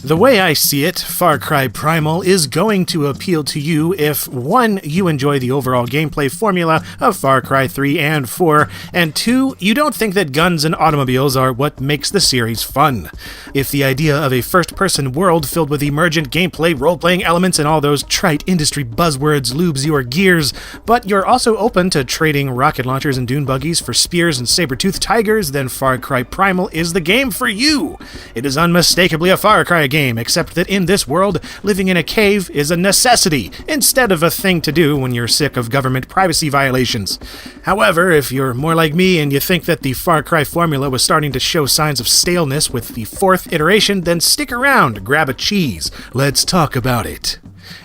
The way I see it, Far Cry Primal is going to appeal to you if, 1, you enjoy the overall gameplay formula of Far Cry 3 and 4, and 2, you don't think that guns and automobiles are what makes the series fun. If the idea of a first-person world filled with emergent gameplay, role-playing elements, and all those trite industry buzzwords lubes your gears, but you're also open to trading rocket launchers and dune buggies for spears and saber-toothed tigers, then Far Cry Primal is the game for you! It is unmistakably a Far Cry game, except that in this world, living in a cave is a necessity, instead of a thing to do when you're sick of government privacy violations. However, if you're more like me and you think that the Far Cry formula was starting to show signs of staleness with the 4th iteration, then stick around, grab a cheese. Let's talk about it.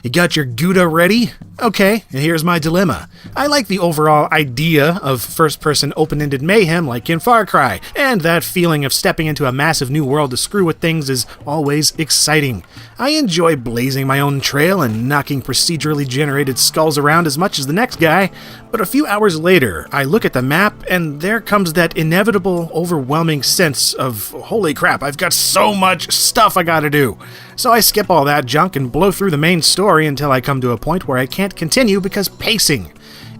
You got your Gouda ready? Okay, here's my dilemma. I like the overall idea of first-person open-ended mayhem like in Far Cry, and that feeling of stepping into a massive new world to screw with things is always exciting. I enjoy blazing my own trail and knocking procedurally generated skulls around as much as the next guy, but a few hours later, I look at the map and there comes that inevitable, overwhelming sense of, holy crap, I've got so much stuff I gotta do. So I skip all that junk and blow through the main story until I come to a point where I can't continue because pacing.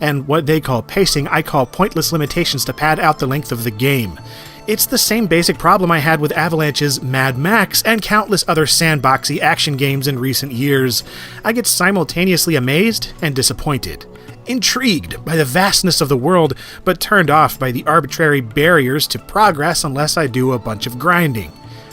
And what they call pacing, I call pointless limitations to pad out the length of the game. It's the same basic problem I had with Avalanche's Mad Max and countless other sandboxy action games in recent years. I get simultaneously amazed and disappointed. Intrigued by the vastness of the world, but turned off by the arbitrary barriers to progress unless I do a bunch of grinding.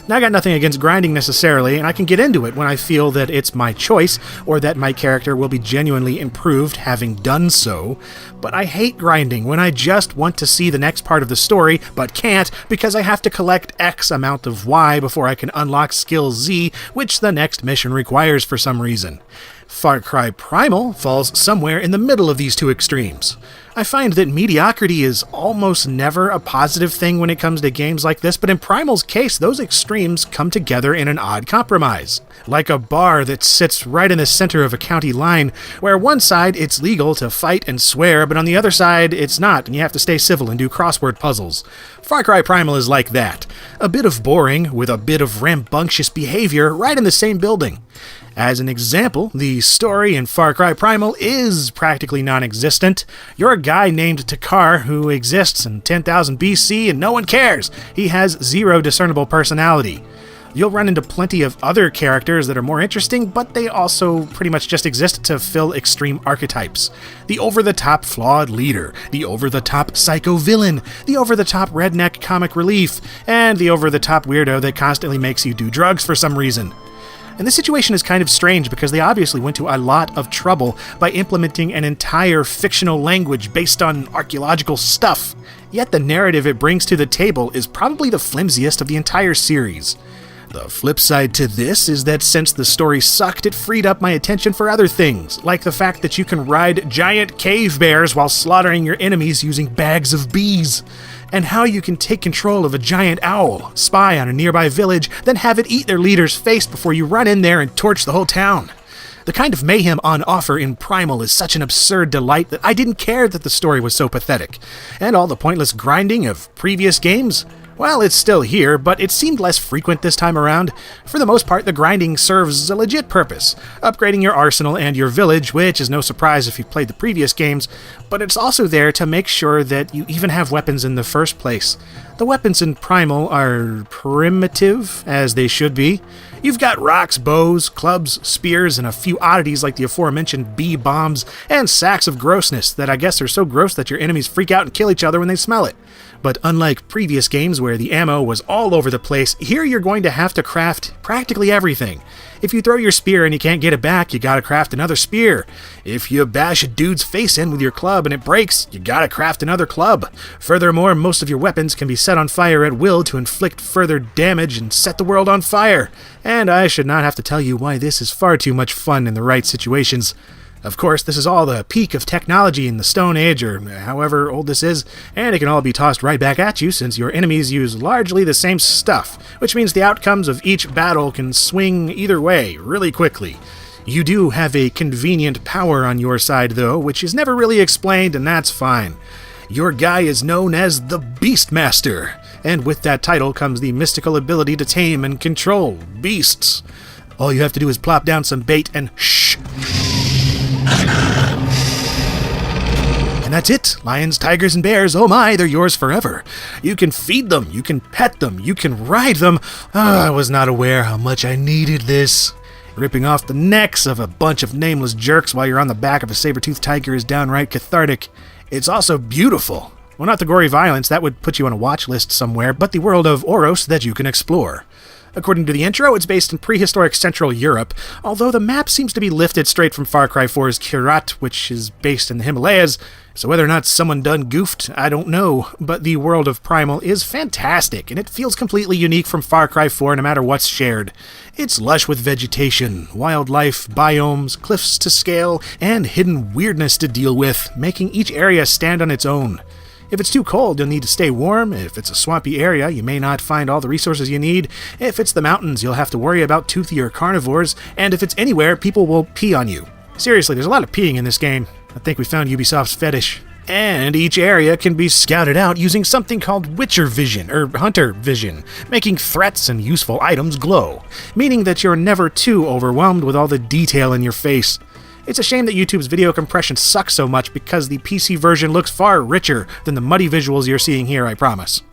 Now, I got nothing against grinding necessarily, and I can get into it when I feel that it's my choice, or that my character will be genuinely improved having done so, but I hate grinding when I just want to see the next part of the story, but can't because I have to collect X amount of Y before I can unlock skill Z, which the next mission requires for some reason. Far Cry Primal falls somewhere in the middle of these two extremes. I find that mediocrity is almost never a positive thing when it comes to games like this, but in Primal's case, those extremes come together in an odd compromise. Like a bar that sits right in the center of a county line, where one side it's legal to fight and swear, but on the other side it's not, and you have to stay civil and do crossword puzzles. Far Cry Primal is like that. A bit of boring with a bit of rambunctious behavior right in the same building. As an example, the story in Far Cry Primal is practically non-existent. You're a guy named Takar who exists in 10,000 BC and no one cares. He has zero discernible personality. You'll run into plenty of other characters that are more interesting, but they also pretty much just exist to fill extreme archetypes. The over-the-top flawed leader, the over-the-top psycho villain, the over-the-top redneck comic relief, and the over-the-top weirdo that constantly makes you do drugs for some reason. And this situation is kind of strange because they obviously went to a lot of trouble by implementing an entire fictional language based on archaeological stuff. Yet the narrative it brings to the table is probably the flimsiest of the entire series. The flip side to this is that since the story sucked, it freed up my attention for other things, like the fact that you can ride giant cave bears while slaughtering your enemies using bags of bees, and how you can take control of a giant owl, spy on a nearby village, then have it eat their leader's face before you run in there and torch the whole town. The kind of mayhem on offer in Primal is such an absurd delight that I didn't care that the story was so pathetic. And all the pointless grinding of previous games? Well, it's still here, but it seemed less frequent this time around. For the most part, the grinding serves a legit purpose, upgrading your arsenal and your village, which is no surprise if you've played the previous games, but it's also there to make sure that you even have weapons in the first place. The weapons in Primal are primitive, as they should be. You've got rocks, bows, clubs, spears, and a few oddities like the aforementioned bee bombs, and sacks of grossness that I guess are so gross that your enemies freak out and kill each other when they smell it. But unlike previous games where the ammo was all over the place, here you're going to have to craft practically everything. If you throw your spear and you can't get it back, you gotta craft another spear. If you bash a dude's face in with your club and it breaks, you gotta craft another club. Furthermore, most of your weapons can be set on fire at will to inflict further damage and set the world on fire. And I should not have to tell you why this is far too much fun in the right situations. Of course, this is all the peak of technology in the Stone Age, or however old this is, and it can all be tossed right back at you since your enemies use largely the same stuff, which means the outcomes of each battle can swing either way really quickly. You do have a convenient power on your side, though, which is never really explained, and that's fine. Your guy is known as the Beastmaster. and with that title comes the mystical ability to tame and control beasts. All you have to do is plop down some bait and shh. And that's it. Lions, tigers, and bears, oh my, they're yours forever. You can feed them, you can pet them, you can ride them. I was not aware how much I needed this. Ripping off the necks of a bunch of nameless jerks while you're on the back of a saber-toothed tiger is downright cathartic. It's also beautiful. Well, not the gory violence, that would put you on a watch list somewhere, but the world of Oros that you can explore. According to the intro, it's based in prehistoric Central Europe, although the map seems to be lifted straight from Far Cry 4's Kyrat, which is based in the Himalayas, so whether or not someone done goofed, I don't know, but the world of Primal is fantastic, and it feels completely unique from Far Cry 4 no matter what's shared. It's lush with vegetation, wildlife, biomes, cliffs to scale, and hidden weirdness to deal with, making each area stand on its own. If it's too cold, you'll need to stay warm. If it's a swampy area, you may not find all the resources you need. If it's the mountains, you'll have to worry about toothier carnivores. And if it's anywhere, people will pee on you. Seriously, there's a lot of peeing in this game. I think we found Ubisoft's fetish. And each area can be scouted out using something called Witcher Vision, or Hunter Vision, making threats and useful items glow, meaning that you're never too overwhelmed with all the detail in your face. It's a shame that YouTube's video compression sucks so much because the PC version looks far richer than the muddy visuals you're seeing here, I promise.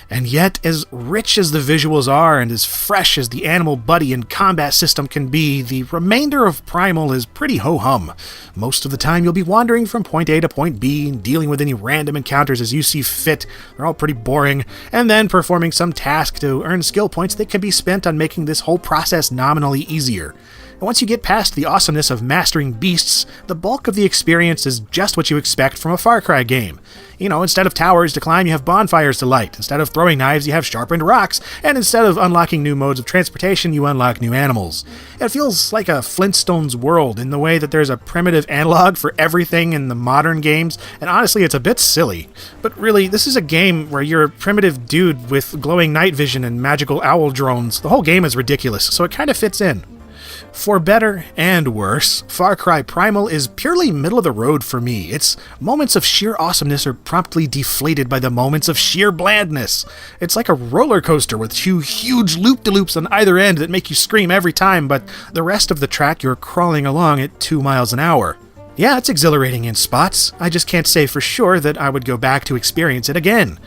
And yet, as rich as the visuals are and as fresh as the animal buddy and combat system can be, the remainder of Primal is pretty ho-hum. Most of the time you'll be wandering from point A to point B and dealing with any random encounters as you see fit. They're all pretty boring. And then performing some task to earn skill points that can be spent on making this whole process nominally easier. And once you get past the awesomeness of mastering beasts, the bulk of the experience is just what you expect from a Far Cry game. You know, instead of towers to climb, you have bonfires to light. Instead of throwing knives, you have sharpened rocks. And instead of unlocking new modes of transportation, you unlock new animals. It feels like a Flintstones world in the way that there's a primitive analog for everything in the modern games, and honestly, it's a bit silly. But really, this is a game where you're a primitive dude with glowing night vision and magical owl drones. The whole game is ridiculous, so it kind of fits in. For better and worse, Far Cry Primal is purely middle of the road for me. Its moments of sheer awesomeness are promptly deflated by the moments of sheer blandness. It's like a roller coaster with two huge loop-de-loops on either end that make you scream every time, but the rest of the track you're crawling along at 2 miles an hour. Yeah, it's exhilarating in spots. I just can't say for sure that I would go back to experience it again.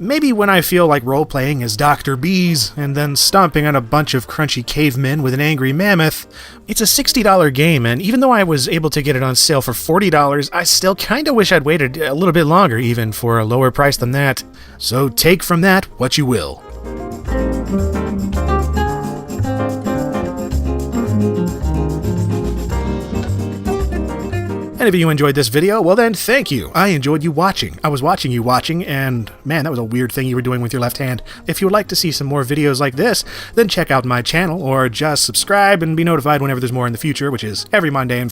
Maybe when I feel like role-playing as Dr. Bees, and then stomping on a bunch of crunchy cavemen with an angry mammoth. It's a $60 game, and even though I was able to get it on sale for $40, I still kinda wish I'd waited a little bit longer even for a lower price than that. So take from that what you will. And if you enjoyed this video, well then, thank you. I enjoyed you watching. I was watching you watching, and man, that was a weird thing you were doing with your left hand. If you would like to see some more videos like this, then check out my channel, or just subscribe and be notified whenever there's more in the future, which is every Monday and